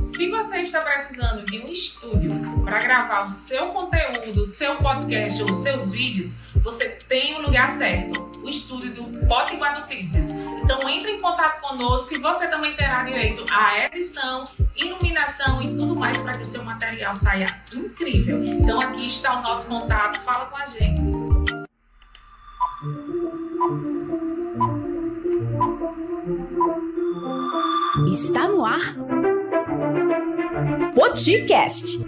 Se você está precisando de um estúdio para gravar o seu conteúdo, o seu podcast ou os seus vídeos, você tem o lugar certo, o estúdio do Potiguar Notícias. Então entre em contato conosco e você também terá direito à edição, iluminação e tudo mais para que o seu material saia incrível. Então aqui está o nosso contato, fala com a gente. Está no ar Poticast.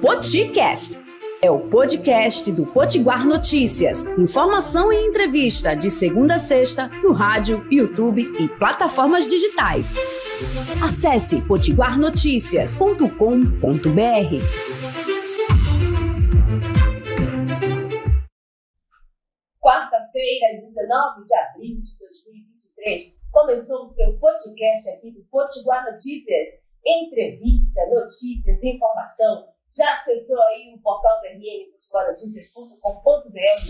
Poticast é o podcast do Potiguar Notícias. Informação e entrevista de segunda a sexta no rádio, YouTube e plataformas digitais. Acesse potiguarnoticias.com.br. Quarta-feira, 19 de abril de 2023, começou o seu podcast aqui do Potiguar Notícias. Entrevista, notícias, informação. Já acessou aí o portal do RN, potiguarnoticias.com.br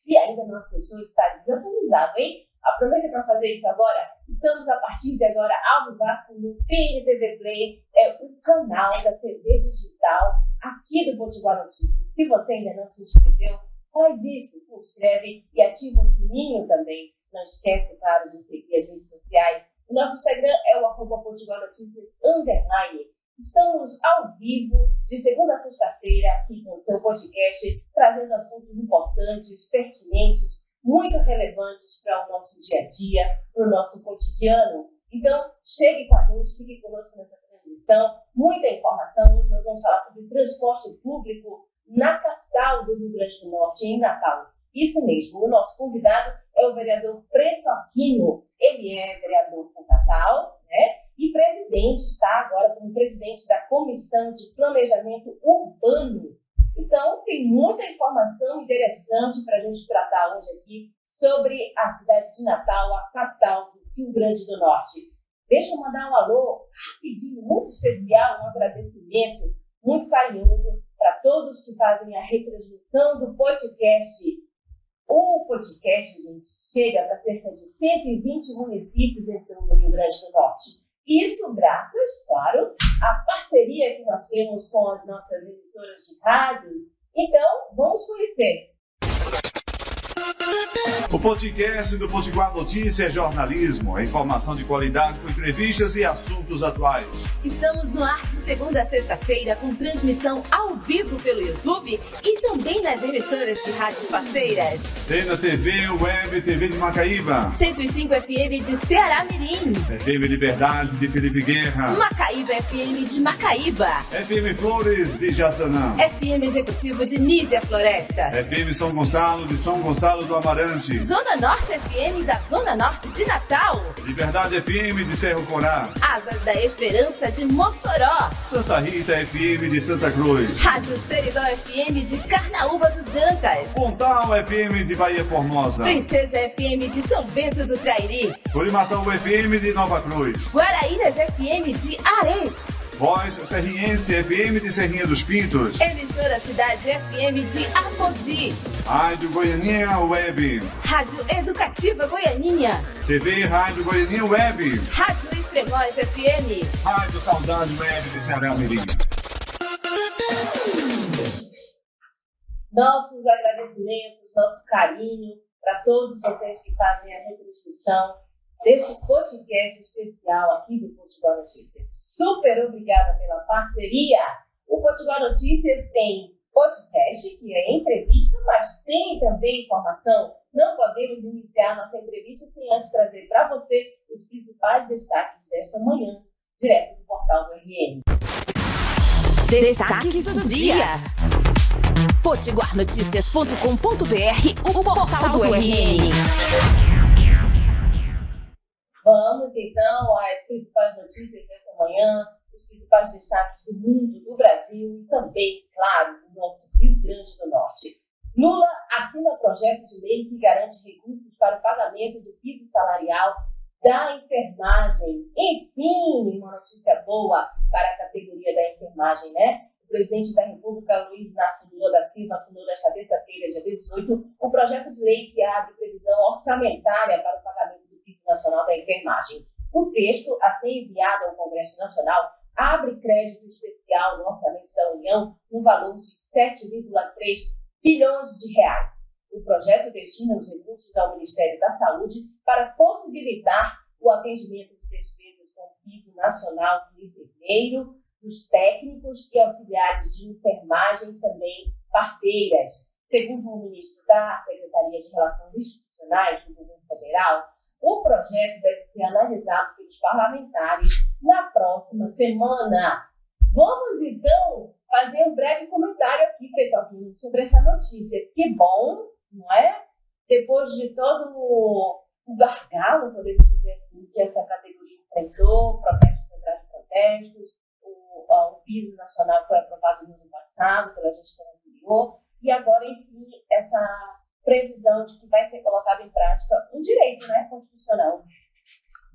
e ainda não acessou, está desatualizado, hein? Aproveita para fazer isso agora. Estamos a partir de agora ao vivaço no PNTV Play, o canal da TV digital aqui do Potiguar Notícias. Se você ainda não se inscreveu, faz isso, se inscreve e ativa o sininho também. Não esquece, claro, de seguir as redes sociais. O nosso Instagram é o @potiguarnoticias_. Estamos ao vivo de segunda a sexta-feira aqui com o seu podcast, trazendo assuntos importantes, pertinentes, muito relevantes para o nosso dia a dia, para o nosso cotidiano. Então, chegue com a gente, fique conosco nessa transmissão. Muita informação. Hoje nós vamos falar sobre transporte público na capital do Rio Grande do Norte, em Natal. Isso mesmo, o nosso convidado é o vereador Preto Aquino. Ele é vereador por Natal, né? E presidente, está agora como presidente da Comissão de Planejamento Urbano. Então, tem muita informação interessante para a gente tratar hoje aqui sobre a cidade de Natal, a capital do Rio Grande do Norte. Deixa eu mandar um alô rapidinho, muito especial, um agradecimento muito carinhoso para todos que fazem a retransmissão do podcast. O podcast, gente, chega para cerca de 120 municípios em todo o Rio Grande do Norte. Isso graças, claro, à parceria que nós temos com as nossas emissoras de rádios. Então, vamos conhecer. O podcast do Potiguar Notícias é jornalismo, informação de qualidade com entrevistas e assuntos atuais. Estamos no ar de segunda a sexta-feira com transmissão ao vivo pelo YouTube e também nas emissoras de rádios parceiras. Cena TV, Web TV de Macaíba. 105 FM de Ceará Mirim. FM Liberdade de Felipe Guerra. Macaíba FM de Macaíba. FM Flores de Jaçanã. FM Executivo de Nísia Floresta. FM São Gonçalo de São Gonçalo do Amarante. Zona Norte FM da Zona Norte de Natal. Liberdade FM de Cerro Corá. Asas da Esperança de Mossoró. Santa Rita FM de Santa Cruz. Rádio Seridó FM de Carnaúba dos Dantas. Pontal FM de Bahia Formosa. Princesa FM de São Bento do Trairi. Curimatão FM de Nova Cruz. Guaraíras FM de Ares. Voz Serriense FM de Serrinha dos Pintos. Emissora Cidade FM de Apodi. Rádio Goianinha Web. Rádio Educativa Goianinha. TV Rádio Goianinha Web. Rádio Extremóis FM. Rádio Saudade Web de Ceará Mirim. Nossos agradecimentos, nosso carinho para todos vocês que fazem a retransmissão desse podcast especial aqui do Potiguar Notícias. Super obrigada pela parceria. O Potiguar Notícias tem podcast, que é entrevista, mas tem também informação. Não podemos iniciar nossa entrevista sem antes trazer para você os principais destaques desta manhã, direto do portal do RN. Destaques do dia. potiguarnoticias.com.br, o portal do RN. Vamos então às principais notícias desta manhã, os principais destaques do mundo, do Brasil e também, claro, do nosso Rio Grande do Norte. Lula assina projeto de lei que garante recursos para o pagamento do piso salarial da enfermagem. Enfim, uma notícia boa para a categoria da enfermagem, né? O presidente da República, Luiz Inácio Lula da Silva, assinou nesta terça-feira, dia 18, o projeto de lei que abre previsão orçamentária para o pagamento do piso nacional da enfermagem. O texto, a ser enviado ao Congresso Nacional, abre crédito especial no orçamento da União no valor de 7,3 bilhões de reais. O projeto destina os recursos ao Ministério da Saúde para possibilitar o atendimento de despesas com o piso nacional do enfermeiro, dos técnicos e auxiliares de enfermagem e também parteiras. Segundo o ministro da Secretaria de Relações Institucionais do Governo Federal, o projeto deve ser analisado pelos parlamentares na próxima semana. Vamos, então, fazer um breve comentário aqui, Pretoquinho, sobre essa notícia. Que bom, não é? Depois de todo o gargalo, podemos dizer assim, que essa categoria enfrentou, protestos atrás de protestos, o piso nacional foi aprovado no ano passado pela gestão anterior, e agora, enfim, essa previsão de que vai ser colocado em prática um direito, né, constitucional.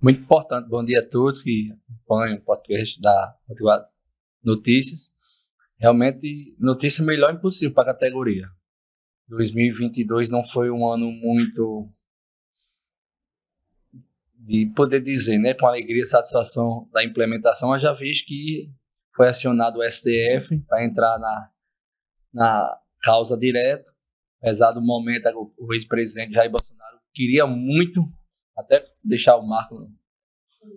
Muito importante. Bom dia a todos que acompanham o podcast da Potiguar Notícias. Realmente, notícia melhor impossível para a categoria. 2022 não foi um ano muito de poder dizer, né, com alegria e satisfação da implementação, mas já visto que foi acionado o STF para entrar na causa direta. Apesar do momento, o ex-presidente Jair Bolsonaro queria muito até deixar o marco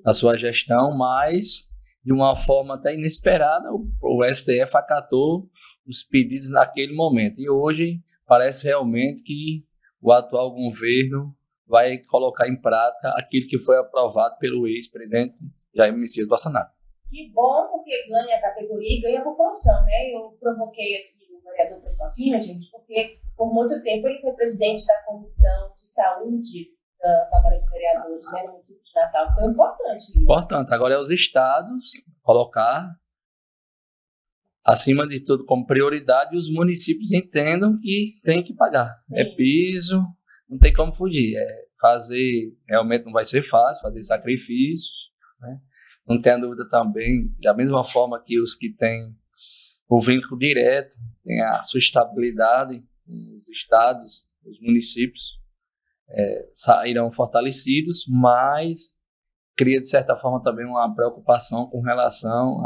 na sua gestão, mas de uma forma até inesperada, o STF acatou os pedidos naquele momento. E hoje parece realmente que o atual governo vai colocar em prática aquilo que foi aprovado pelo ex-presidente Jair Messias Bolsonaro. Que bom, porque ganha a categoria e ganha a população, né? Eu provoquei aqui o vereador Pretoquinho, gente, porque por muito tempo ele foi presidente da Comissão de Saúde da Câmara de Vereadores, né, no município de Natal. Foi importante isso. Importante. Agora é os estados colocar acima de tudo como prioridade e os municípios entendam que tem que pagar. Sim. É piso, não tem como fugir. Fazer, realmente não vai ser fácil, fazer sacrifícios, né? Não tenha dúvida também, da mesma forma que os que têm o vínculo direto, têm a sua estabilidade, os estados, os municípios sairão fortalecidos, mas cria, de certa forma, também uma preocupação com relação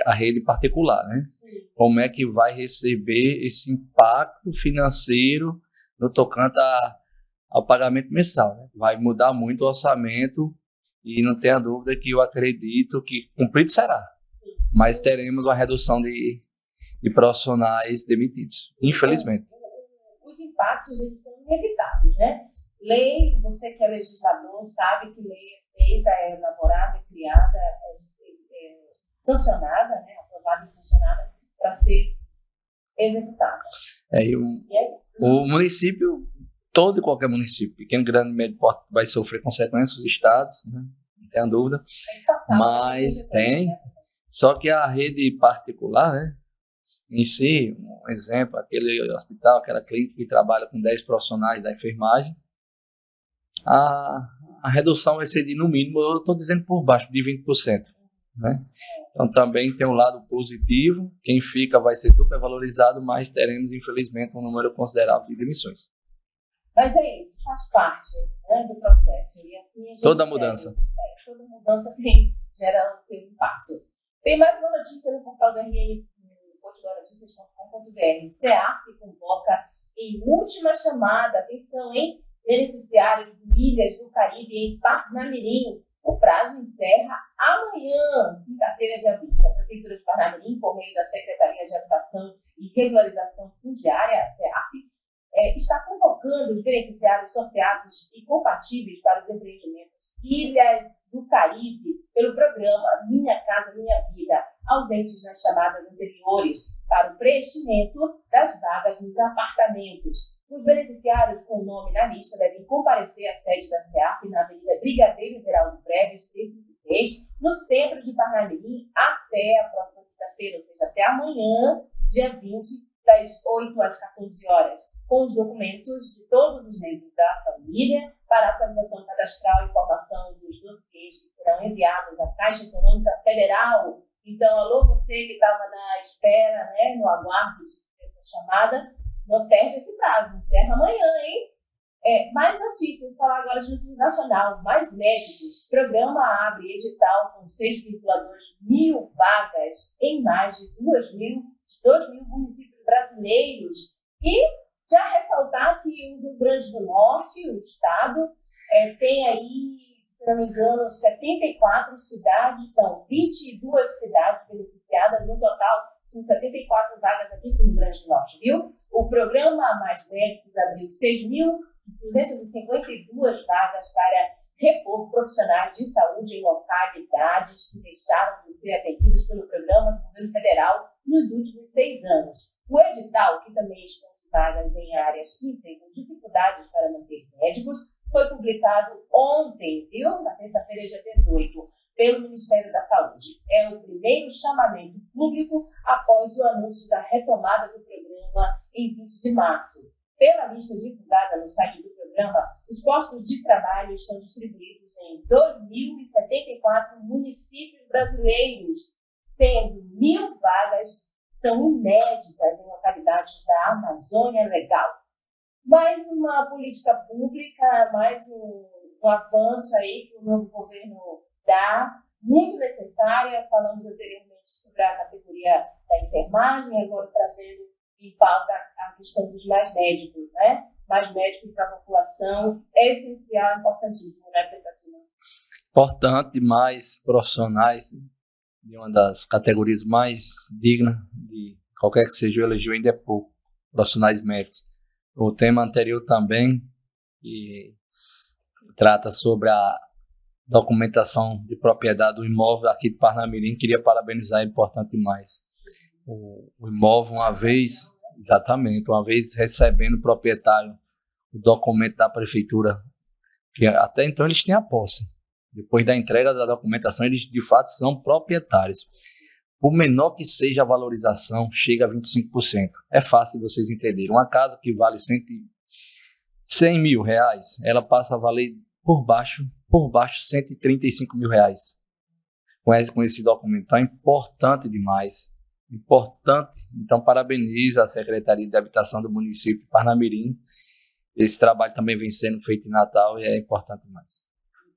à rede particular, né? Sim. Como é que vai receber esse impacto financeiro no tocante ao pagamento mensal, né? Vai mudar muito o orçamento e não tenha dúvida que eu acredito que cumprido será. Sim. Mas teremos uma redução de profissionais demitidos, infelizmente. Os impactos, eles são inevitáveis, né? Lei, você que é legislador sabe que lei é feita, é elaborada, é criada, é sancionada, né? Aprovada e sancionada para ser executada. E é isso. O município, todo e qualquer município, pequeno, grande, médio porte, vai sofrer consequências, os estados, né? Não tem dúvida. Tem que passar, mas tem. Né? Só que a rede particular, né? Em si, um exemplo, aquele hospital, aquela clínica que trabalha com 10 profissionais da enfermagem, a redução vai ser de, no mínimo, eu estou dizendo por baixo, de 20%. Né? Então também tem um lado positivo, quem fica vai ser supervalorizado, mas teremos, infelizmente, um número considerável de demissões. Mas é isso, faz parte, né, do processo. E assim a gente toda mudança. Toda mudança gera o seu impacto. Tem mais uma notícia no portal da RN, potiguarnoticias.com.br. SEAP convoca em última chamada, atenção, hein? Beneficiários de Ilhas do Caribe em Parnamirim. O prazo encerra amanhã, quinta-feira, dia 20. A Prefeitura de Parnamirim, por meio da Secretaria de Habitação e Regularização Fundiária, a SEAP, está convocando os beneficiários sorteados e compatíveis para os empreendimentos Ilhas do Caribe pelo programa Minha Casa Minha Vida, ausentes nas chamadas anteriores, para o preenchimento das vagas nos apartamentos. Os beneficiários com o nome na lista devem comparecer à sede da SEAP na Avenida Brigadeiro Geraldo Breves, 353, no centro de Parnamirim, até a próxima quinta-feira, ou seja, até amanhã, dia 20, das 8 às 14 horas, com os documentos de todos os membros da família para atualização cadastral e formação dos dossiês que serão enviados à Caixa Econômica Federal. Então, alô, você que estava na espera, né, no aguardo dessa chamada, não perde esse prazo, encerra amanhã, hein? Mais notícias, falar agora de notícia nacional, mais médicos. Programa abre edital com 6,2 mil vagas em mais de 2 mil municípios brasileiros. E já ressaltar que o Rio Grande do Norte, o estado, tem aí, se não me engano, 74 cidades, então 22 cidades beneficiadas, no total são 74 vagas aqui no Rio Grande do Norte, viu? O programa Mais Médicos abriu 6.252 vagas para repor profissionais de saúde em localidades que deixaram de ser atendidas pelo programa do governo federal nos últimos 6 anos. O edital, que também expõe vagas em áreas que enfrentam dificuldades para manter médicos, foi publicado ontem, viu? Na terça-feira, dia 18, pelo Ministério da Saúde. É o primeiro chamamento público após o anúncio da retomada do programa em 20 de março. Pela lista divulgada no site do programa, os postos de trabalho estão distribuídos em 2.074 municípios brasileiros, sendo 1.000 vagas são inéditas em localidades da Amazônia Legal. Mais uma política pública, mais um avanço aí que o novo governo dá, muito necessária. Falamos anteriormente sobre a categoria da enfermagem, agora trazendo em pauta a questão dos mais médicos, né? Mais médicos para a população é essencial, importantíssimo, né, Catarina? Importante, mais profissionais, de uma das categorias mais dignas de qualquer que seja o elogio, ainda é pouco, profissionais médicos. O tema anterior também, que trata sobre a documentação de propriedade do imóvel aqui de Parnamirim, queria parabenizar, é importante demais. O imóvel, uma vez recebendo o proprietário o documento da prefeitura, que até então eles têm a posse. Depois da entrega da documentação, eles de fato são proprietários. Por menor que seja a valorização, chega a 25%. É fácil vocês entenderem. Uma casa que vale 100 mil reais, ela passa a valer por baixo 135 mil reais. Com esse documento. Então é importante demais. Importante. Então parabenizo a Secretaria de Habitação do município de Parnamirim. Esse trabalho também vem sendo feito em Natal e é importante demais.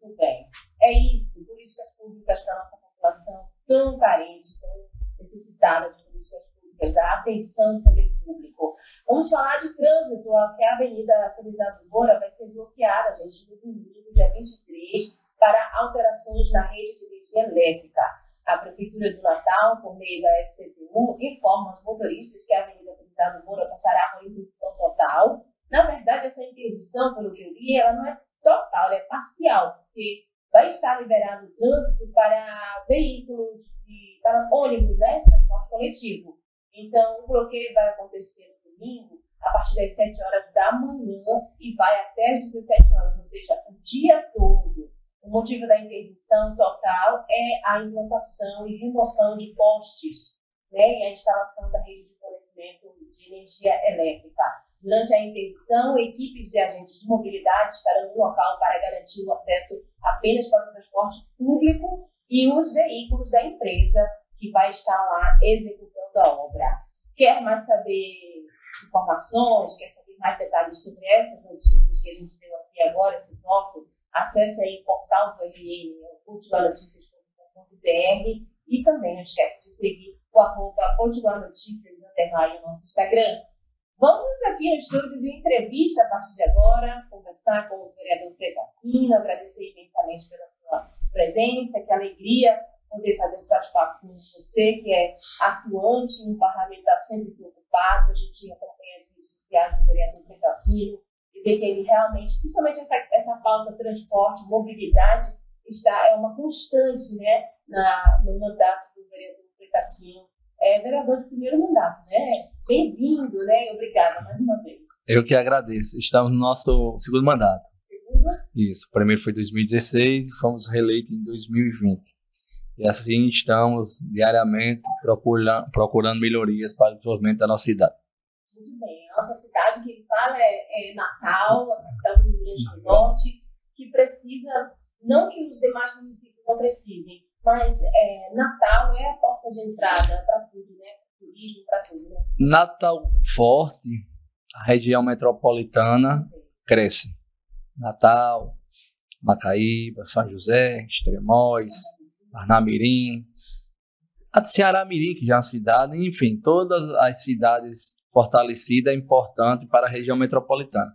Muito bem. É isso. Políticas públicas para a nossa população tão carente, tão necessitada de políticas públicas, da atenção do poder público. Vamos falar de trânsito, que a Avenida Felizardo Moura vai ser bloqueada, gente, no domingo, dia 23, para alterações na rede de energia elétrica. A Prefeitura do Natal, por meio da STTU, informa os motoristas que a Avenida Felizardo Moura passará por interdição total. Na verdade, essa interdição, pelo que eu li, ela não é total, ela é parcial, porque vai estar liberado o trânsito para veículos, para ônibus, né, transporte coletivo. Então, o bloqueio vai acontecer no domingo, a partir das 7 horas da manhã e vai até as 17 horas, ou seja, o dia todo. O motivo da interdição total é a implantação e remoção de postes, né, e a instalação da rede de fornecimento de energia elétrica. Durante a interdição, equipes de agentes de mobilidade estarão no local para garantir o acesso apenas para o transporte público e os veículos da empresa que vai estar lá executando a obra. Quer mais saber informações, quer saber mais detalhes sobre essas notícias que a gente deu aqui agora, esse bloco? Acesse aí o portal do RN, potiguarnoticias.com.br, e também não esquece de seguir o @potiguarnoticias no nosso Instagram. Vamos aqui no estúdio de entrevista a partir de agora, conversar com o vereador Fredo Aquino, agradecer imensamente pela sua presença, que alegria poder fazer esse bate-papo com você, que é atuante no parlamento, está sempre preocupado. A gente acompanha as redes sociais do vereador Fredo Aquino e vê que ele realmente, principalmente essa pauta transporte, mobilidade, é uma constante, né, no mandato do vereador Fredo Aquino. Vereador de primeiro mandato, né? Bem-vindo, né? Obrigada mais uma vez. Eu que agradeço. Estamos no nosso segundo mandato. Isso. O primeiro foi em 2016 e fomos reeleitos em 2020. E assim estamos diariamente procurando melhorias para o desenvolvimento da nossa cidade. Muito bem. A nossa cidade, que ele fala, é Natal, a capital do Rio Grande do Norte, que precisa, não que os demais municípios não precisem, mas Natal é a porta de entrada para tudo, né? Turismo, para tudo, né? Natal forte, a região metropolitana, cresce. Natal, Macaíba, São José, Extremóis, Parnamirim, a Ceará-Mirim, que já é uma cidade, enfim, todas as cidades fortalecidas é importante para a região metropolitana.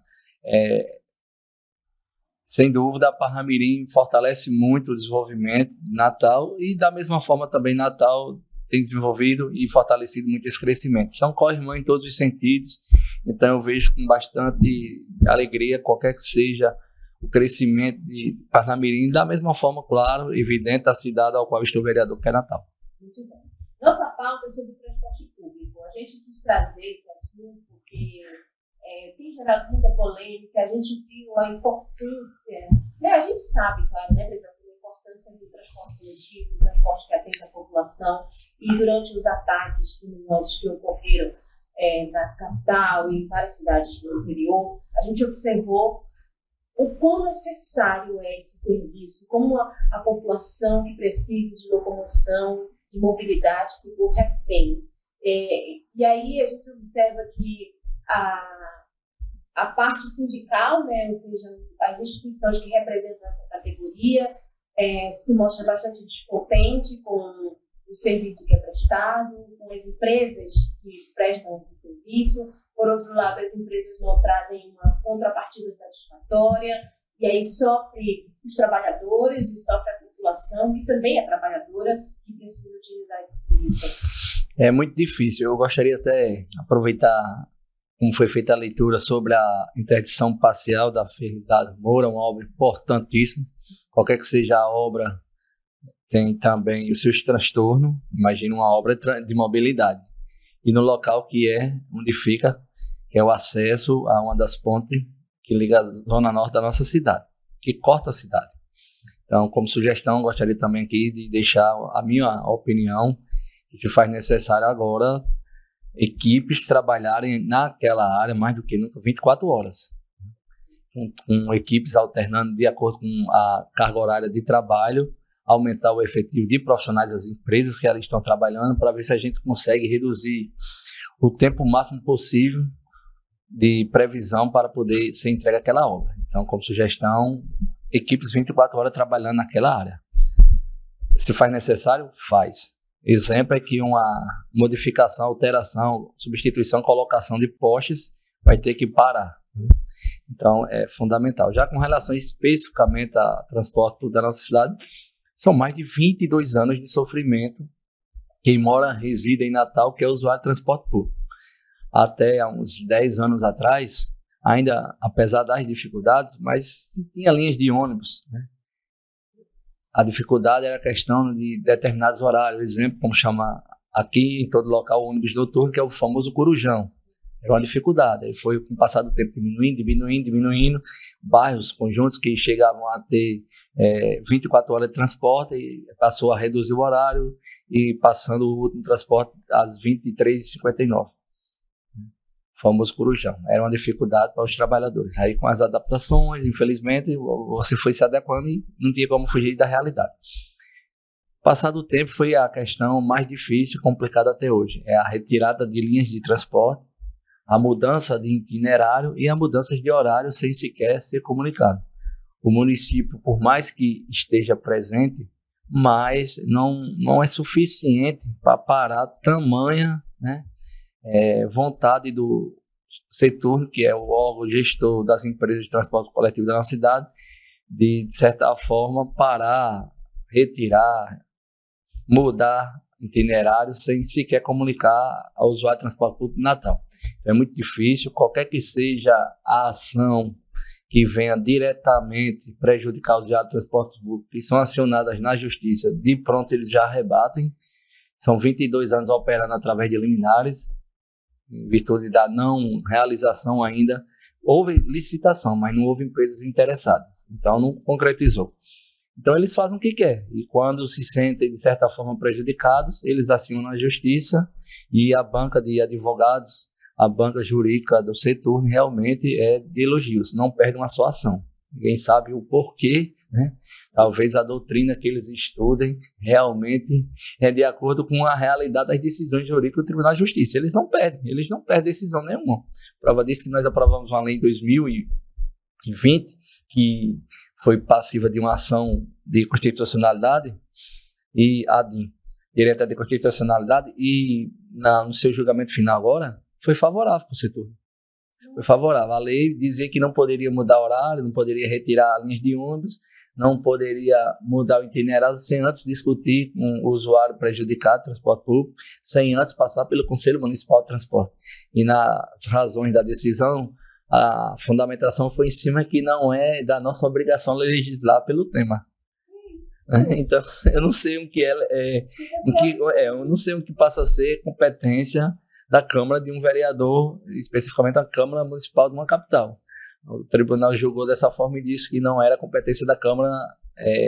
Sem dúvida, a Parnamirim fortalece muito o desenvolvimento de Natal e, da mesma forma, também Natal tem desenvolvido e fortalecido muito esse crescimento. São co-irmãos em todos os sentidos, então eu vejo com bastante alegria qualquer que seja o crescimento de Parnamirim, da mesma forma, claro, evidente, a cidade ao qual estou vereador, que é Natal. Muito bem. Nossa pauta é sobre o transporte público. A gente quis trazer esse assunto porque tem gerado muita polêmica, a gente viu a importância, né? A gente sabe, claro, né, a importância do transporte coletivo, do transporte que atende a população, e durante os ataques criminosos que ocorreram na capital e em várias cidades do interior, a gente observou o quão necessário é esse serviço, como a população que precisa de locomoção, de mobilidade, ficou refém. E aí a gente observa que a parte sindical, né, ou seja, as instituições que representam essa categoria, se mostra bastante descontente com o serviço que é prestado, com as empresas que prestam esse serviço. Por outro lado, as empresas não trazem uma contrapartida satisfatória, e aí sofre os trabalhadores e sofre a população, que também é trabalhadora, que precisa utilizar esse serviço. É muito difícil. Eu gostaria até de aproveitar como foi feita a leitura sobre a interdição parcial da Felizardo Moura, uma obra importantíssima. Qualquer que seja a obra, tem também os seus transtornos. Imagina uma obra de mobilidade. E no local onde fica, que é o acesso a uma das pontes que liga a zona norte da nossa cidade, que corta a cidade. Então, como sugestão, gostaria também aqui de deixar a minha opinião, que se faz necessário agora equipes trabalharem naquela área mais do que nunca, 24 horas. Com equipes alternando de acordo com a carga horária de trabalho, aumentar o efetivo de profissionais das empresas que ali estão trabalhando, para ver se a gente consegue reduzir o tempo máximo possível de previsão para poder ser entregue aquela obra. Então, como sugestão, equipes 24 horas trabalhando naquela área. Se faz necessário, faz. Exemplo é que uma modificação, alteração, substituição, colocação de postes vai ter que parar. Então, é fundamental. Já com relação especificamente ao transporte público da nossa cidade, são mais de 22 anos de sofrimento. Quem reside em Natal, que é usuário de transporte público. Até há uns 10 anos atrás, ainda, apesar das dificuldades, mas tinha linhas de ônibus, né? A dificuldade era a questão de determinados horários, exemplo, como chama aqui em todo local o ônibus noturno, que é o famoso corujão. Era uma dificuldade. Aí foi com o passar do tempo diminuindo, bairros, conjuntos que chegavam a ter 24 horas de transporte, e passou a reduzir o horário e passando o último transporte às 23h59. O famoso corujão. Era uma dificuldade para os trabalhadores. Aí com as adaptações, infelizmente, você foi se adequando e não tinha como fugir da realidade. Passado o tempo, foi a questão mais difícil e complicada até hoje. É a retirada de linhas de transporte, a mudança de itinerário e a mudança de horário sem sequer ser comunicado. O município, por mais que esteja presente, mas não é suficiente para parar tamanha, né, vontade do setor, que é o órgão gestor das empresas de transporte coletivo da nossa cidade, de certa forma, parar, retirar, mudar itinerário sem sequer comunicar ao usuário de transporte público de Natal. É muito difícil, qualquer que seja a ação que venha diretamente prejudicar os usuários de transporte público, que são acionadas na justiça, de pronto eles já rebatem. São 22 anos operando através de liminares, em virtude da não realização ainda. Houve licitação, mas não houve empresas interessadas, então não concretizou. Então eles fazem o que quer, e quando se sentem de certa forma prejudicados, eles assinam na justiça, e a banca de advogados, a banca jurídica do setor realmente é de elogios, não perde uma só ação. Ninguém sabe o porquê, né? Talvez a doutrina que eles estudem realmente é de acordo com a realidade das decisões jurídicas do Tribunal de Justiça. Eles não perdem decisão nenhuma. Prova disso que nós aprovamos uma lei em 2000 2020, que foi passiva de uma ação de constitucionalidade, e a ADIM, direta de constitucionalidade, e no seu julgamento final agora, foi favorável para o setor. Foi favorável. A lei dizia que não poderia mudar horário, não poderia retirar linhas de ônibus, não poderia mudar o itinerário sem antes discutir com o usuário prejudicado, transporte público, sem antes passar pelo Conselho Municipal de Transporte. E nas razões da decisão, a fundamentação foi em cima que não é da nossa obrigação legislar pelo tema. Então, eu não sei o que eu não sei o que passa a ser competência da Câmara de um vereador, especificamente da Câmara Municipal de uma capital. O tribunal julgou dessa forma e disse que não era competência da Câmara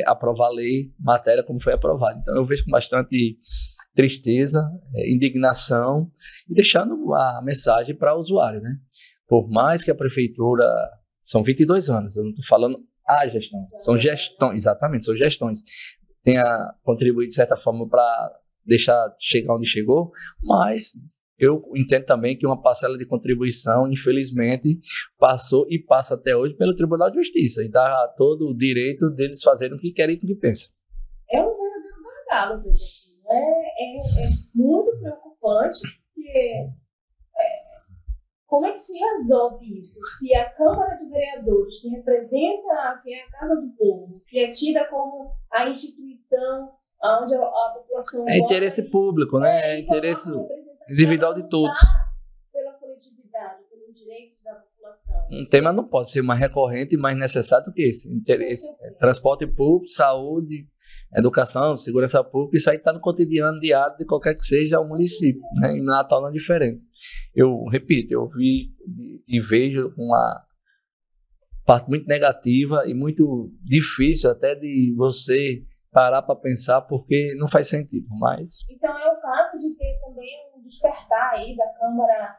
aprovar a lei, matéria como foi aprovada. Então eu vejo com bastante tristeza, indignação, e deixando a mensagem para o usuário, né? Por mais que a prefeitura, são 22 anos, eu não estou falando a gestão, são gestões, exatamente, são gestões, tenha contribuído de certa forma para deixar chegar onde chegou, mas eu entendo também que uma parcela de contribuição, infelizmente, passou e passa até hoje pelo Tribunal de Justiça, e dá todo o direito deles fazerem o que querem e o que pensam. É um verdadeiro gargalo, é muito preocupante, porque como é que se resolve isso? Se a Câmara de Vereadores, que representa, que é a Casa do Povo, que é tida como a instituição onde a população... É interesse público, né? É interesse individual de todos. Pela coletividade, pelo direito da população. Um tema não pode ser mais recorrente e mais necessário do que esse. Interesse, transporte público, saúde, educação, segurança pública, isso aí está no cotidiano diário de qualquer que seja o município, né? E Natal não é diferente. Eu repito, eu vi e vejo uma parte muito negativa e muito difícil até de você parar para pensar, porque não faz sentido, mas... Então é o caso de ter também um despertar aí da Câmara,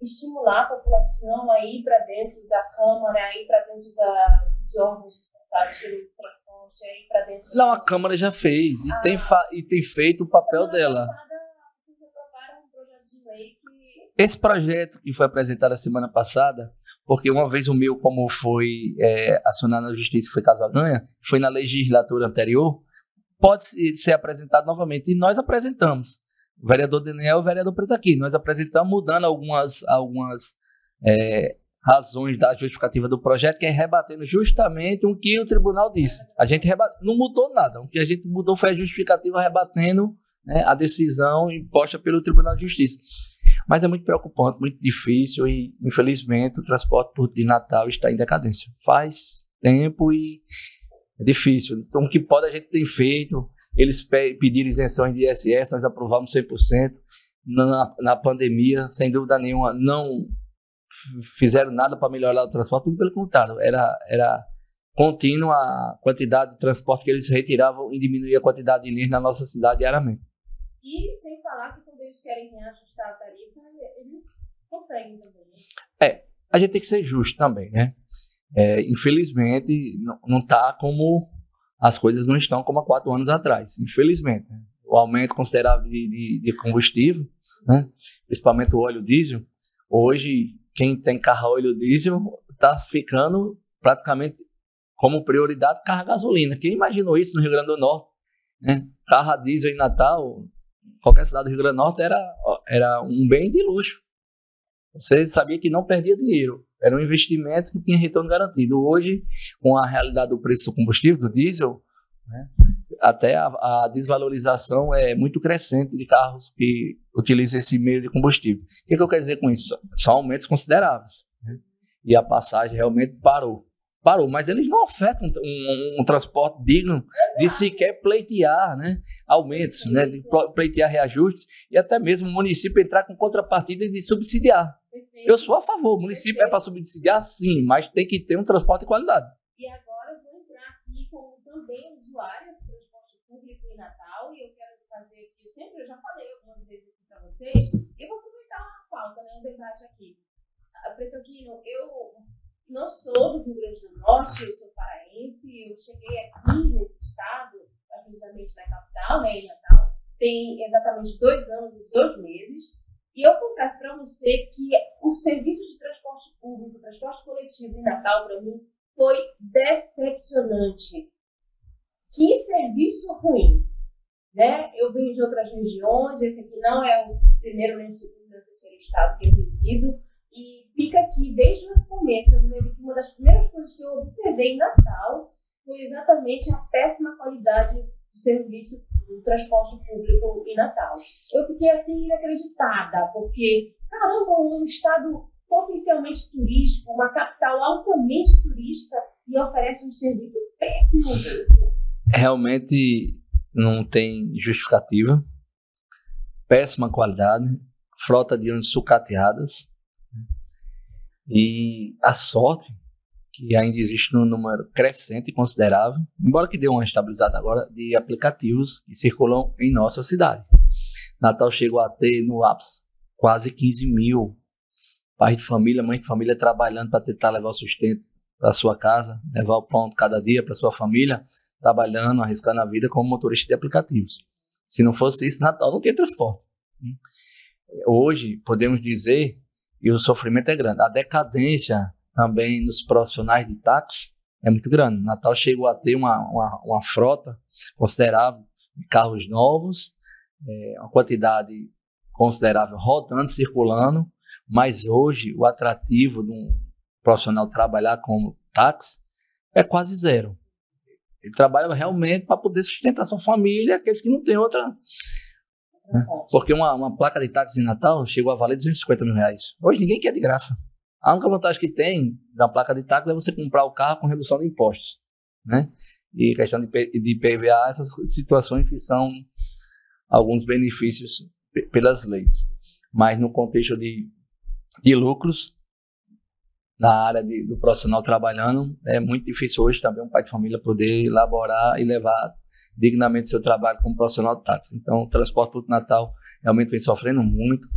estimular a população aí para dentro da Câmara, aí para dentro dos órgãos responsáveis pelo transporte, aí para dentro... Não, a Câmara já fez e tem feito o papel dela. Vocês aprovaram um projeto de lei que... Esse projeto que foi apresentado a semana passada, porque uma vez o meu, como foi acionado na Justiça, foi caso ganha, foi na legislatura anterior, pode ser apresentado novamente. E nós apresentamos. O vereador Daniel e o vereador Preto aqui. Nós apresentamos mudando algumas razões da justificativa do projeto, que é rebatendo justamente o que o tribunal disse. A gente não mudou nada. O que a gente mudou foi a justificativa rebatendo, né, a decisão imposta pelo Tribunal de Justiça. Mas é muito preocupante, muito difícil e, infelizmente, o transporte público de Natal está em decadência. Faz tempo e é difícil. Então, o que pode a gente tem feito, eles pediram isenções de ISS, nós aprovamos 100%. Na pandemia, sem dúvida nenhuma, não fizeram nada para melhorar o transporte, pelo contrário, era contínua a quantidade de transporte que eles retiravam e diminuía a quantidade de linhas na nossa cidade diariamente. E sem falar que quando eles querem reajustar a tarifa, eles conseguem também, né? A gente tem que ser justo também, né? Infelizmente, não está como... As coisas não estão como há 4 anos atrás, infelizmente. Né? O aumento considerável de combustível, né? Principalmente o óleo diesel. Hoje, quem tem carro a óleo diesel está ficando praticamente como prioridade carro a gasolina. Quem imaginou isso no Rio Grande do Norte? Né? Carro a diesel em Natal, qualquer cidade do Rio Grande do Norte era um bem de luxo. Você sabia que não perdia dinheiro. Era um investimento que tinha retorno garantido. Hoje, com a realidade do preço do combustível, do diesel, né, até a desvalorização é muito crescente de carros que utilizam esse meio de combustível. O que eu quero dizer com isso? São aumentos consideráveis. Né? E a passagem realmente parou. Mas eles não ofertam um transporte digno de sequer pleitear, né, aumentos, né, de pleitear reajustes e até mesmo o município entrar com contrapartida de subsidiar. Eu sou a favor, o município é para subsidiar sim, mas tem que ter um transporte de qualidade. E agora eu vou entrar aqui como também usuária do transporte público em Natal e eu quero fazer aqui, eu já falei algumas vezes aqui para vocês, eu vou aproveitar uma pauta, né, um debate aqui. Preto Aquino, eu não sou do Rio Grande do Norte, eu sou paraense, eu cheguei aqui nesse estado, precisamente na capital, né, em Natal, tem exatamente 2 anos e 2 meses. E eu confesso para você que o serviço de transporte público, transporte coletivo em Natal, para mim, foi decepcionante. Que serviço ruim, né? Eu venho de outras regiões, esse aqui não é o primeiro, nem o segundo, nem o terceiro estado que eu resido, e fica aqui desde o começo. Eu me lembro que uma das primeiras coisas que eu observei em Natal foi exatamente a péssima qualidade do serviço do transporte público em Natal. Eu fiquei assim inacreditada, porque, caramba, um estado potencialmente turístico, uma capital altamente turística e oferece um serviço péssimo mesmo. Realmente não tem justificativa. Péssima qualidade, frota de ônibus sucateadas. E a sorte que ainda existe um número crescente e considerável, embora que dê uma estabilizada agora, de aplicativos que circulam em nossa cidade. Natal chegou a ter no ápice quase 15 mil pais de família, mãe de família trabalhando para tentar levar o sustento para sua casa, levar o pão de cada dia para sua família, trabalhando, arriscando a vida como motorista de aplicativos. Se não fosse isso, Natal não tinha transporte. Hoje, podemos dizer que o sofrimento é grande. A decadência também nos profissionais de táxi é muito grande. Natal chegou a ter uma frota considerável de carros novos, uma quantidade considerável rodando, circulando, mas hoje o atrativo de um profissional trabalhar como táxi é quase zero. Ele trabalha realmente para poder sustentar sua família, aqueles que não têm outra. Né? Porque uma placa de táxi em Natal chegou a valer R$250 mil. Hoje ninguém quer de graça. A única vantagem que tem da placa de táxi é você comprar o carro com redução de impostos. Né? E questão de IPVA, essas situações que são alguns benefícios pelas leis. Mas no contexto de lucros, na área do profissional trabalhando, é muito difícil hoje também um pai de família poder elaborar e levar dignamente seu trabalho como profissional de táxi. Então, o transporte público Natal realmente vem sofrendo muito.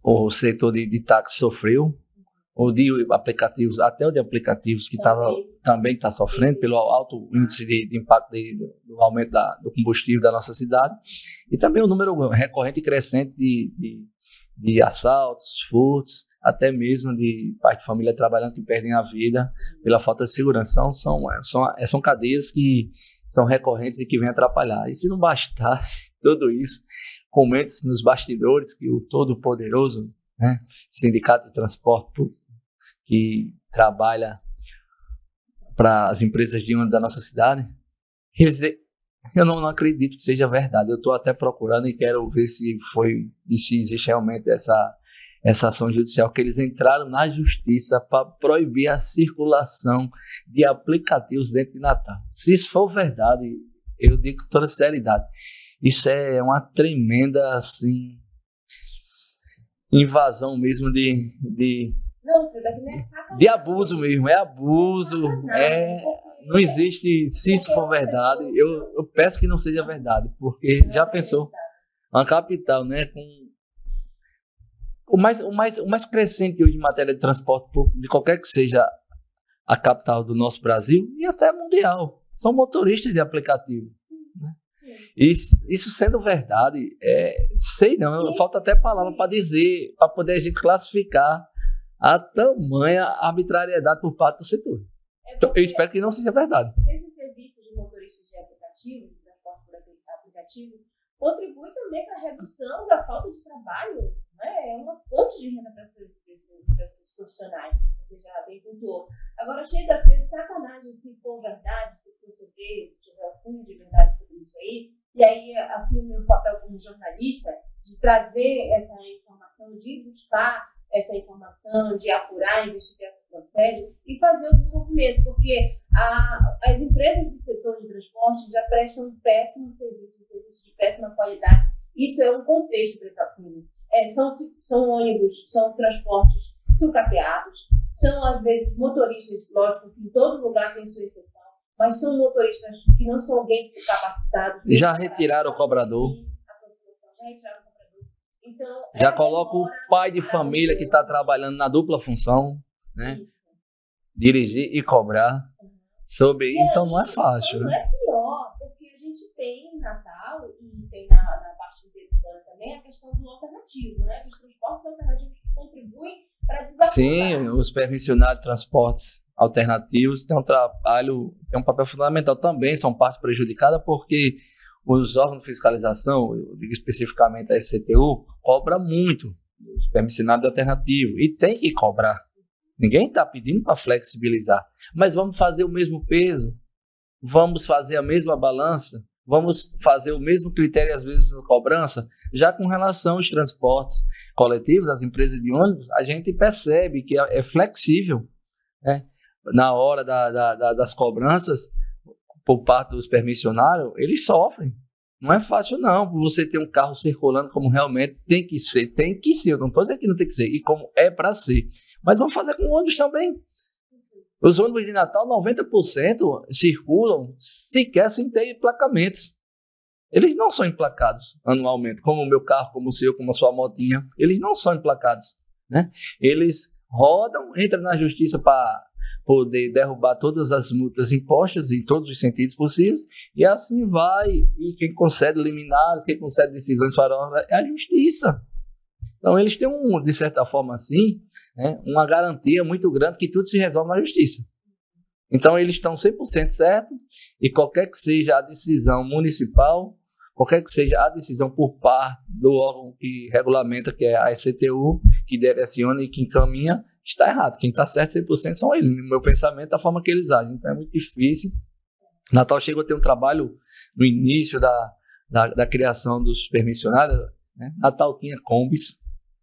O setor de táxi sofreu, o de aplicativos, até o de aplicativos que também está sofrendo pelo alto índice de impacto do aumento do combustível da nossa cidade, e também o número recorrente e crescente de assaltos, furtos, até mesmo de pais de família trabalhando que perdem a vida pela falta de segurança. São cadeias que são recorrentes e que vêm atrapalhar. E se não bastasse tudo isso, comente-se nos bastidores que o todo-poderoso, né, Sindicato de Transporte Público, que trabalha para as empresas de ônibus da nossa cidade, eu não acredito que seja verdade. Eu estou até procurando e quero ver se existe realmente essa ação judicial, que eles entraram na justiça para proibir a circulação de aplicativos dentro de Natal. Se isso for verdade, eu digo com toda seriedade, isso é uma tremenda, assim, invasão mesmo de abuso mesmo, é abuso, não existe. Se isso for verdade, eu peço que não seja verdade, porque já pensou, uma capital, né, com o mais crescente hoje em matéria de transporte público, de qualquer que seja a capital do nosso Brasil e até mundial, são motoristas de aplicativo. Né? Isso sendo verdade, sei não, falta até palavra para dizer, para poder a gente classificar a tamanha arbitrariedade por parte do setor. Então, eu espero que não seja verdade. Esse serviço de motoristas de aplicativo, de transporte por aplicativo, contribui também para a redução da falta de trabalho, né? É uma fonte de renda para esses profissionais, você já bem pontuou. Agora, chega a ser sacanagem se for verdade, se proceder, se tiver um fundo de verdade sobre isso aí. E aí, aqui o meu papel como jornalista, de trazer essa informação, de buscar essa informação, de apurar, investigar esse procede e fazer algum movimento, porque as empresas do setor de transporte já prestam um péssimo serviço de péssima qualidade. Isso é um contexto público. São ônibus, são transportes sucateados, são às vezes motoristas, lógico que em todo lugar tem sua exceção, mas são motoristas que não são bem capacitados. Já retiraram o cobrador. Já retiraram o cobrador. Então, já coloca o pai de família que está trabalhando na dupla função, né? Isso. Dirigir e cobrar. Então não é fácil, né? Não é pior, porque a gente tem em Natal e tem na parte urbana também a questão do alternativo, né? Dos transportes alternativos que contribuem para desafogar. Sim, os permissionários de transportes alternativos têm um papel fundamental também, são partes prejudicadas porque os órgãos de fiscalização, eu digo especificamente a SCTU, cobra muito os permissionários alternativos e tem que cobrar. Ninguém está pedindo para flexibilizar, mas vamos fazer o mesmo peso, vamos fazer a mesma balança, vamos fazer o mesmo critério às vezes de cobrança. Já com relação aos transportes coletivos, as empresas de ônibus, a gente percebe que é flexível, né? Na hora das cobranças, por parte dos permissionários, eles sofrem. Não é fácil não, você ter um carro circulando como realmente tem que ser, eu não estou dizendo que não tem que ser, e como é para ser. Mas vamos fazer com ônibus também. Os ônibus de Natal, 90% circulam sequer sem ter emplacamentos. Eles não são emplacados anualmente, como o meu carro, como o seu, como a sua motinha. Eles não são emplacados, né? Eles rodam, entram na justiça para poder derrubar todas as multas impostas em todos os sentidos possíveis, e assim vai. E quem concede liminares, quem concede decisões faraós é a justiça. Então, eles têm, de certa forma, assim, né, uma garantia muito grande que tudo se resolve na justiça. Então, eles estão 100% certos, e qualquer que seja a decisão municipal, qualquer que seja a decisão por parte do órgão que regulamenta, que é a SCTU, que direciona e que encaminha, está errado. Quem está certo 100% são eles. No meu pensamento, da forma que eles agem. Então, é muito difícil. Natal chegou a ter um trabalho no início da criação dos permissionários, né? Natal tinha combis,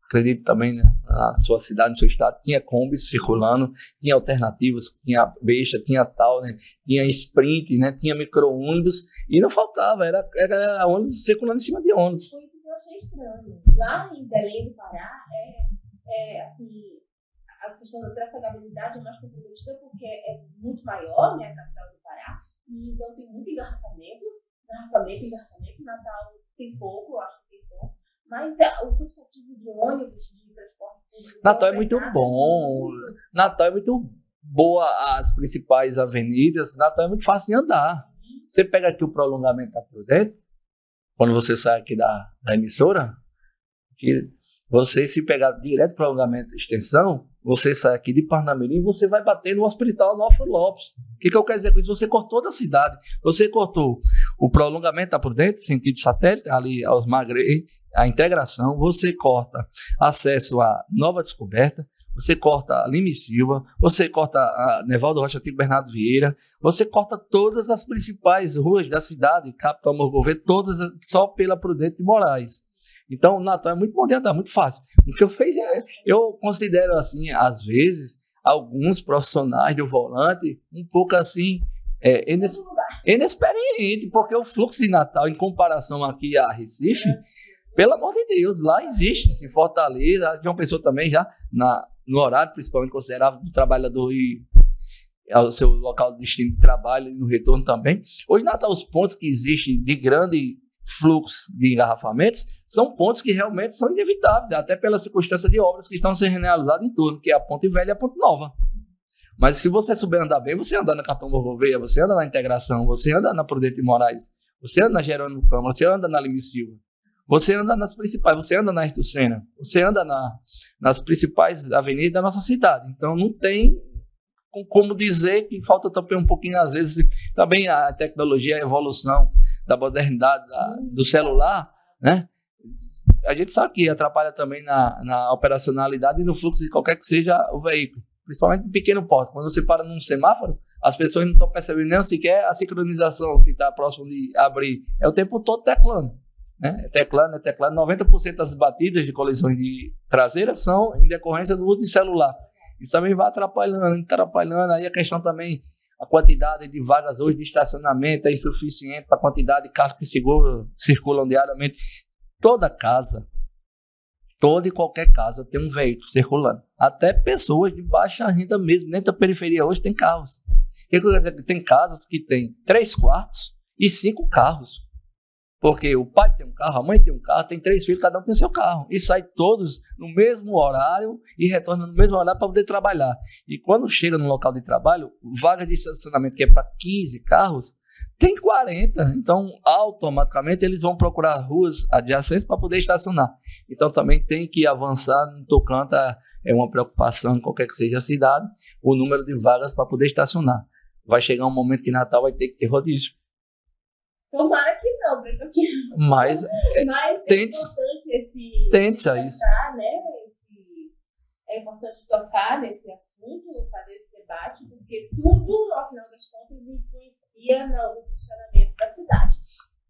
acredito também, né, na sua cidade, no seu estado, tinha combis circulando, tinha alternativas, tinha besta, tinha tal, né, tinha sprint, né, tinha micro-ônibus, e não faltava, era ônibus circulando em cima de ônibus. Foi isso que eu achei estranho. Lá em Belém do Pará, assim, a questão da trafegabilidade é mais comprometida porque é muito maior, né, a capital do Pará, e então tem muito engarrafamento, Natal tem pouco, eu acho que tem pouco, mas o quantitativo de ônibus, de transporte público... Natal é muito bom, Natal é muito boa, as principais avenidas, Natal é muito fácil de andar. Você pega aqui o prolongamento da Prudente, quando você sai aqui da emissora, que você se pegar direto para o prolongamento da extensão, você sai aqui de Parnamirim e você vai bater no Hospital Onofre Lopes. O que eu quero dizer com isso? Você cortou da cidade. Você cortou o prolongamento da Prudente, sentido satélite, ali aos Magre, a integração. Você corta acesso à Nova Descoberta. Você corta a Lima e Silva. Você corta a Nevaldo Rocha, Tito Bernardo Vieira. Você corta todas as principais ruas da cidade, Capitão Morgovedo, todas só pela Prudente de Moraes. Então, o Natal é muito bom de andar, muito fácil. O que eu considero, assim, às vezes, alguns profissionais do volante, um pouco assim, inexperiente, porque o fluxo de Natal, em comparação aqui a Recife, pelo amor de Deus, lá existe, em Fortaleza, João Pessoa também já, no horário, principalmente considerável do trabalhador e ao seu local de destino de trabalho e no retorno também. Hoje, Natal, os pontos que existem de grande fluxo de engarrafamentos são pontos que realmente são inevitáveis, até pela circunstância de obras que estão sendo realizadas em torno, que é a Ponte Velha e a Ponte Nova. Mas se você souber andar bem, você anda na Capitão Gouveia, você anda na Integração, você anda na Prudente de Moraes, você anda na Jerônimo Câmara, você anda na Lima e Silva, você anda nas principais, você anda na Ayrton Senna, você anda nas principais avenidas da nossa cidade. Então não tem como dizer que falta também um pouquinho, às vezes, também a tecnologia, a evolução da modernidade do celular, né? A gente sabe que atrapalha também na operacionalidade e no fluxo de qualquer que seja o veículo, principalmente em pequeno porte. Quando você para num semáforo, as pessoas não estão percebendo nem sequer a sincronização, se está próximo de abrir. É o tempo todo teclando, né? Teclando. 90% das batidas de colisões de traseiras são em decorrência do uso de celular. Isso também vai atrapalhando. Aí a questão também, a quantidade de vagas hoje de estacionamento é insuficiente para a quantidade de carros que circulam diariamente. Toda e qualquer casa tem um veículo circulando. Até pessoas de baixa renda mesmo, dentro da periferia hoje tem carros. O que eu quero dizer? Tem casas que tem 3 quartos e 5 carros. Porque o pai tem um carro, a mãe tem um carro, tem 3 filhos, cada um tem seu carro. E sai todos no mesmo horário e retornam no mesmo horário para poder trabalhar. E quando chega no local de trabalho, vaga de estacionamento que é para 15 carros, tem 40, então automaticamente eles vão procurar ruas adjacentes para poder estacionar. Então também tem que avançar no tocante é uma preocupação, qualquer que seja a cidade, o número de vagas para poder estacionar. Vai chegar um momento que Natal vai ter que ter rodízio. Tomara que não, porque mas é importante a isso. Né? É importante tocar nesse assunto, fazer esse debate, porque tudo, ao final das contas, influencia no funcionamento da cidade.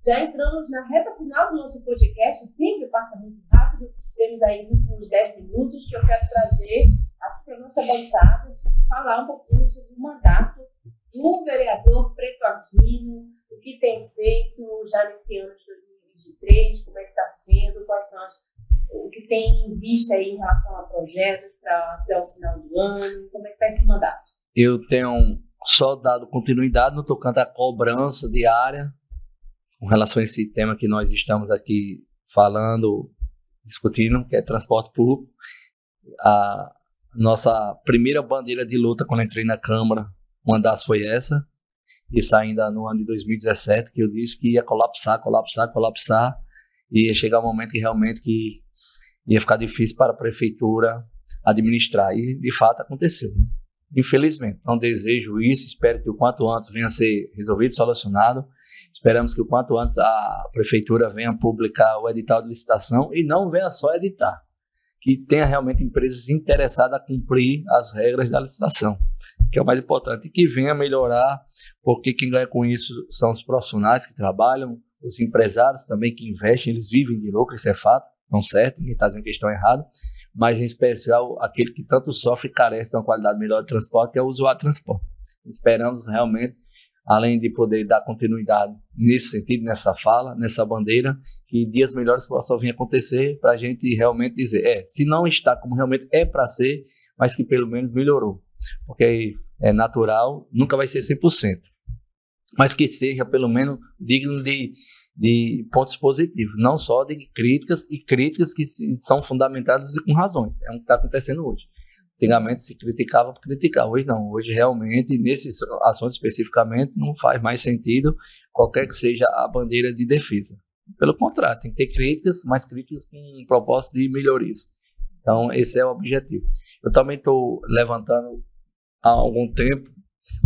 Já entramos na reta final do nosso podcast, sempre passa muito rápido, temos aí os últimos 10 minutos que eu quero trazer aqui para a nossa bancada, falar um pouquinho sobre o mandato do vereador Preto Aquino, o que tem feito já nesse ano de 2023, como é que está sendo, quais são o que tem em vista aí em relação a projetos até o final do ano, como é que está esse mandato? Eu tenho só dado continuidade no tocante à cobrança diária com relação a esse tema que nós estamos aqui falando, discutindo, que é transporte público. A nossa primeira bandeira de luta quando entrei na Câmara, uma das foi essa, isso ainda no ano de 2017, que eu disse que ia colapsar, e ia chegar um momento que realmente que ia ficar difícil para a Prefeitura administrar, e de fato aconteceu, né? Infelizmente, não desejo isso, espero que o quanto antes venha a ser resolvido, solucionado. Esperamos que o quanto antes a Prefeitura venha publicar o edital de licitação e não venha só editar, que tenha realmente empresas interessadas a cumprir as regras da licitação, que é o mais importante, e que venha melhorar, porque quem ganha com isso são os profissionais que trabalham, os empresários também que investem, eles vivem de lucro, isso é fato, não certo, ninguém está dizendo que estão errados, mas em especial aquele que tanto sofre e carece de uma qualidade melhor de transporte, que é o usuário de transporte. Esperamos realmente, além de poder dar continuidade nesse sentido, nessa fala, nessa bandeira, que dias melhores possam vir acontecer para a gente realmente dizer, se não está como realmente é para ser, mas que pelo menos melhorou. Porque é natural, nunca vai ser 100%, mas que seja pelo menos digno de pontos positivos, não só de críticas, e críticas que são fundamentadas e com razões. É o que está acontecendo hoje. Antigamente se criticava por criticar, hoje não. Hoje realmente, nesse assunto especificamente, não faz mais sentido qualquer que seja a bandeira de defesa. Pelo contrário, tem que ter críticas, mas críticas com um propósito de melhorias. Então, esse é o objetivo. Eu também estou levantando há algum tempo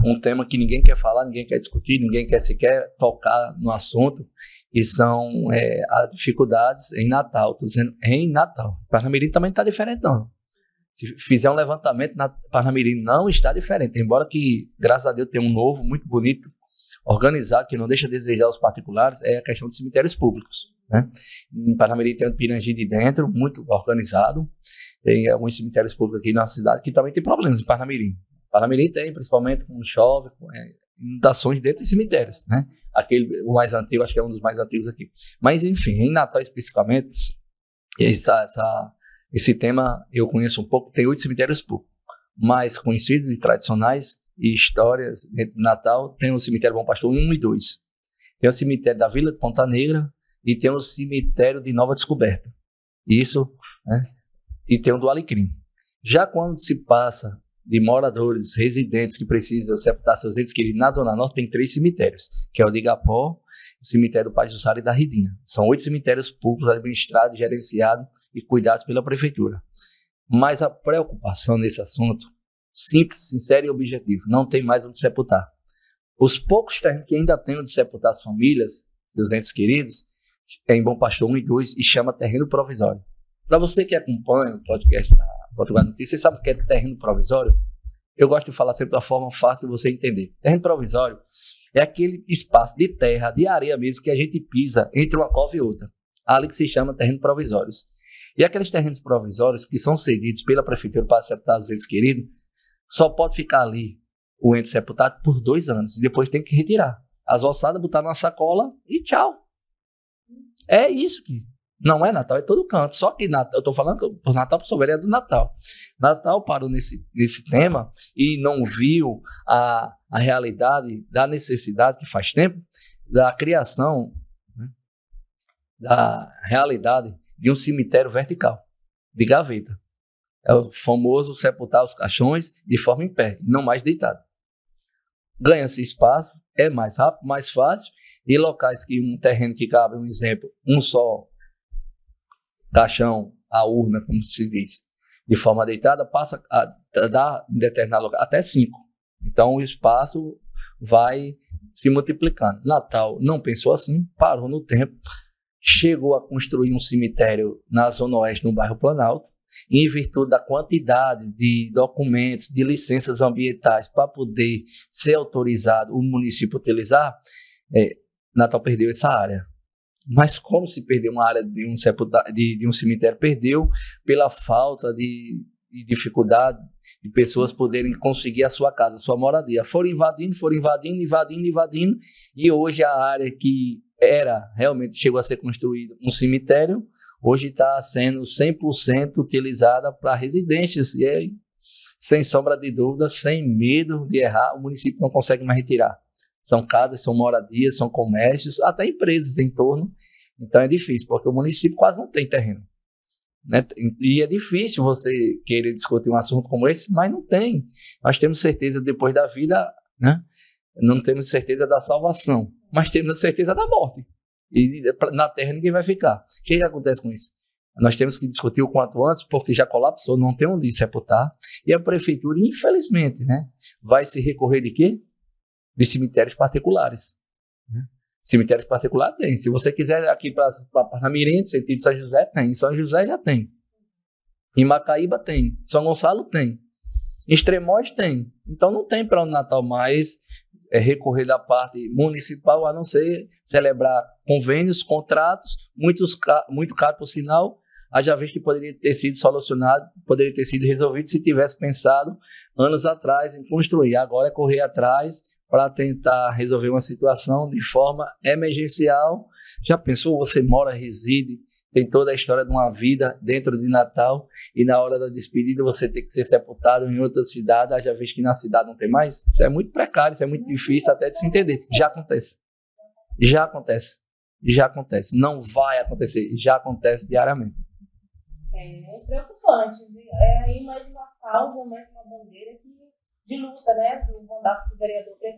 um tema que ninguém quer falar, ninguém quer discutir, ninguém quer sequer tocar no assunto, e são as dificuldades em Natal. Estou dizendo em Natal. Parnamirim também está diferente, não. Se fizer um levantamento, Parnamirim não está diferente, embora que, graças a Deus, tenha um novo, muito bonito, organizado, que não deixa a desejar aos particulares, é a questão dos cemitérios públicos, né? Em Parnamirim tem um Pirangi de dentro, muito organizado, tem alguns cemitérios públicos aqui na cidade que também tem problemas em Parnamirim. Parnamirim tem, principalmente quando chove, inundações dentro de cemitérios, né? O mais antigo, acho que é um dos mais antigos aqui. Mas, enfim, em Natal especificamente, esse tema eu conheço um pouco, tem 8 cemitérios públicos, mais conhecidos e tradicionais, e histórias dentro de Natal, tem o cemitério Bom Pastor 1 e 2. Tem o cemitério da Vila de Ponta Negra e tem o cemitério de Nova Descoberta. Isso, né? E tem o do Alecrim. Já quando se passa de moradores, residentes que precisam sepultar seus entes queridos na Zona Norte, tem 3 cemitérios, que é o de Igapó, o cemitério do Pai Jussara e da Ridinha. São 8 cemitérios públicos administrados, gerenciados e cuidados pela Prefeitura. Mas a preocupação nesse assunto, simples, sincero e objetivo, não tem mais onde sepultar. Os poucos terrenos que ainda tem onde sepultar as famílias, seus entes queridos, é em Bom Pastor 1 e 2 e chama terreno provisório. Para você que acompanha o podcast da Potiguar Notícias, você sabe o que é terreno provisório? Eu gosto de falar sempre da forma fácil de você entender. Terreno provisório é aquele espaço de terra, de areia mesmo, que a gente pisa entre uma cova e outra. Ali que se chama terreno provisórios. E aqueles terrenos provisórios que são cedidos pela Prefeitura para sepultar os entes queridos, só pode ficar ali o ente sepultado por 2 anos. E depois tem que retirar. As ossadas, botar na sacola e tchau. É isso que... Não é Natal, é todo canto. Só que Natal, eu estou falando por Natal, porque sou vereador do Natal. Natal parou nesse tema e não viu a realidade da necessidade que faz tempo da criação, né, da realidade de um cemitério vertical, de gaveta. É o famoso sepultar os caixões de forma em pé, não mais deitado. ganha-se espaço, é mais rápido, mais fácil, e locais que um terreno que cabe, um exemplo, um só caixão, a urna, como se diz, de forma deitada, passa a dar em determinado local até 5. Então o espaço vai se multiplicando. Natal não pensou assim, parou no tempo, chegou a construir um cemitério na Zona Oeste, no bairro Planalto, em virtude da quantidade de documentos, de licenças ambientais para poder ser autorizado o município utilizar, Natal perdeu essa área. Mas como se perdeu uma área de um cemitério? Perdeu pela falta de dificuldade de pessoas poderem conseguir a sua casa, a sua moradia. Foram invadindo, e hoje a área que realmente chegou a ser construída um cemitério, hoje está sendo 100% utilizada para residências, e aí, sem sombra de dúvida, sem medo de errar, o município não consegue mais retirar. São casas, são moradias, são comércios, até empresas em torno. Então é difícil, porque o município quase não tem terreno, né? E é difícil você querer discutir um assunto como esse, mas não tem. Nós temos certeza depois da vida, né? Não temos certeza da salvação, mas temos certeza da morte. E na terra ninguém vai ficar. O que acontece com isso? Nós temos que discutir o quanto antes, porque já colapsou, não tem onde sepultar. E a prefeitura, infelizmente, né, vai se recorrer de quê? De cemitérios particulares. Cemitérios particulares tem. Se você quiser aqui para Parnamirim, sentido de São José, tem. Em São José já tem. Em Macaíba tem. São Gonçalo tem. Em Extremóis tem. Então não tem para o Natal mais recorrer da parte municipal, a não ser celebrar convênios, contratos, muito caro por sinal, haja visto que poderia ter sido solucionado, poderia ter sido resolvido se tivesse pensado anos atrás em construir. Agora é correr atrás para tentar resolver uma situação de forma emergencial. Já pensou, você mora, reside, tem toda a história de uma vida dentro de Natal e na hora da despedida você tem que ser sepultado em outra cidade, já visto que na cidade não tem mais? Isso é muito precário, isso é muito difícil até de se entender. Já acontece. Não vai acontecer, já acontece diariamente. É preocupante, viu? É aí mais uma causa, mais uma bandeira de luta, né, do mandato do vereador Preto.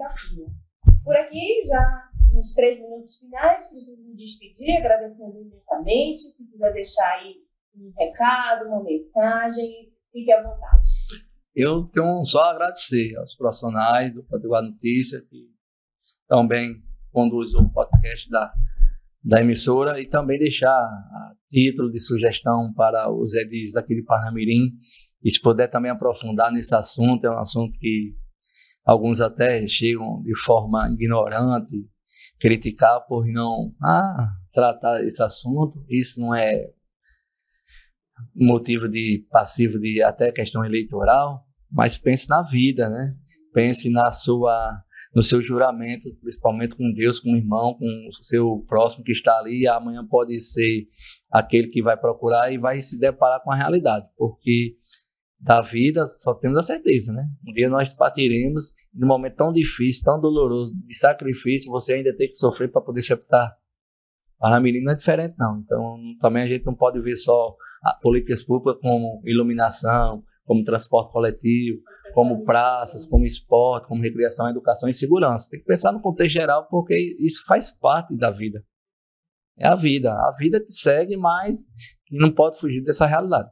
Por aqui, já nos 3 minutos finais, preciso me despedir, agradecendo imensamente. Se quiser deixar aí um recado, uma mensagem, fique à vontade. Eu tenho só a agradecer aos profissionais do Potiguar Notícias, que também conduzem o podcast da emissora, e também deixar a título de sugestão para os edis daqui de Parnamirim, e se puder também aprofundar nesse assunto. É um assunto que alguns até chegam de forma ignorante, criticar por não tratar esse assunto. Isso não é motivo de passivo de até questão eleitoral, mas pense na vida, né? Pense no seu juramento, principalmente com Deus, com o irmão, com o seu próximo que está ali. E amanhã pode ser aquele que vai procurar e vai se deparar com a realidade, porque da vida só temos a certeza, né? Um dia nós partiremos, num momento tão difícil, tão doloroso, de sacrifício, você ainda tem que sofrer para poder sepultar. Parnamirim não é diferente, não. Então, também a gente não pode ver só políticas públicas como iluminação, como transporte coletivo, como praças, como esporte, como recreação, educação e segurança. Tem que pensar no contexto geral, porque isso faz parte da vida. É a vida que segue, mas que não pode fugir dessa realidade.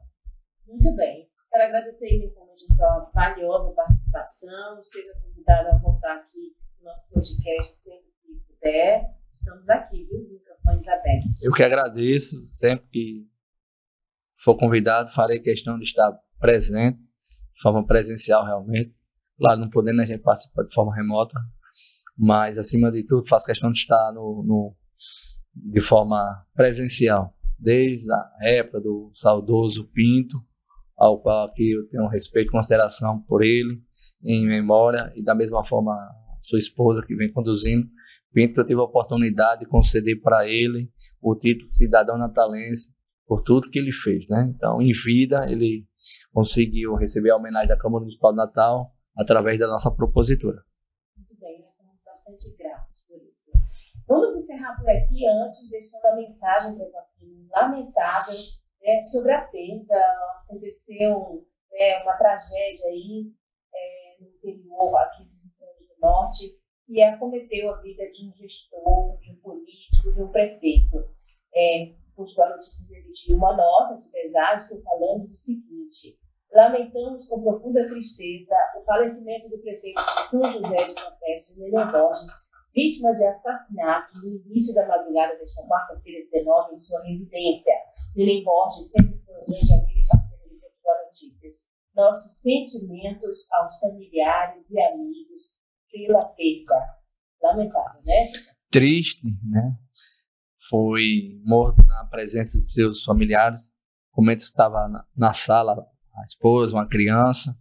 Muito bem. Quero agradecer imensamente a sua valiosa participação. Esteja convidado a voltar aqui no nosso podcast sempre que puder. Estamos aqui, viu? Microfones abertos. Eu que agradeço. Sempre que for convidado, farei questão de estar presente, de forma presencial realmente. Claro, não podendo a gente participar de forma remota, mas acima de tudo faço questão de estar de forma presencial, desde a época do saudoso Pinto, ao qual aqui eu tenho respeito e consideração por ele, em memória, e da mesma forma a sua esposa que vem conduzindo. Pinto, eu tive a oportunidade de conceder para ele o título de cidadão natalense por tudo que ele fez, né? Então, em vida, ele conseguiu receber a homenagem da Câmara Municipal de Natal através da nossa propositura. Muito bem, nós somos bastante gratos por isso. Vamos encerrar por aqui, antes deixando a mensagem para o lamentável sobre a perda. Aconteceu uma tragédia aí no interior aqui do Rio Grande do Norte, que acometeu a vida de um gestor, de um político, de um prefeito. O Potiguar Notícias emitiu uma nota de pesar, estou falando do seguinte: lamentamos com profunda tristeza o falecimento do prefeito de São José de Campestre, Nenê Borges, vítima de assassinato no início da madrugada desta quarta-feira, 19, em sua residência. Nenê Borges sempre foi um grande amigo e parceiro do Potiguar Notícias. Nossos sentimentos aos familiares e amigos pela perda. Lamentável, né? Triste, né? Foi morto na presença de seus familiares. O momento estava na sala, a esposa, uma criança.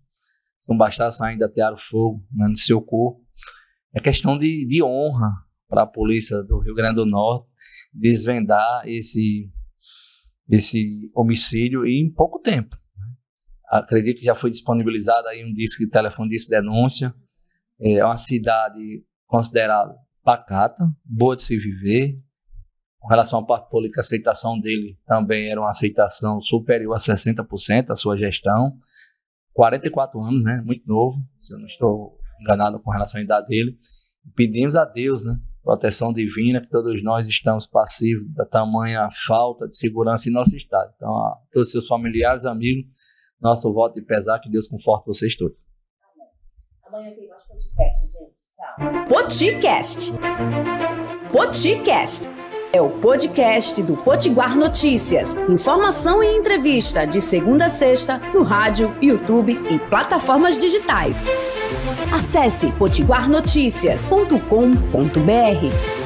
Se não bastasse, ainda atearam fogo, né, no seu corpo. É questão de honra para a polícia do Rio Grande do Norte desvendar esse homicídio em pouco tempo. Acredito que já foi disponibilizado aí um disco de telefone de denúncia. É uma cidade considerada pacata, boa de se viver. Com relação à parte pública, a aceitação dele também era uma aceitação superior a 60% a sua gestão. 44 anos, né? Muito novo, se eu não estou enganado com relação à idade dele. Pedimos a Deus, né? Proteção divina, que todos nós estamos passivos da tamanha falta de segurança em nosso estado. Então, a todos os seus familiares, amigos, nosso voto de pesar, que Deus conforte vocês todos. Amanhã tem mais podcast, gente. Tchau. Poticast. Poticast é o podcast do Potiguar Notícias. Informação e entrevista de segunda a sexta no rádio, YouTube e plataformas digitais. Acesse potiguarnoticias.com.br.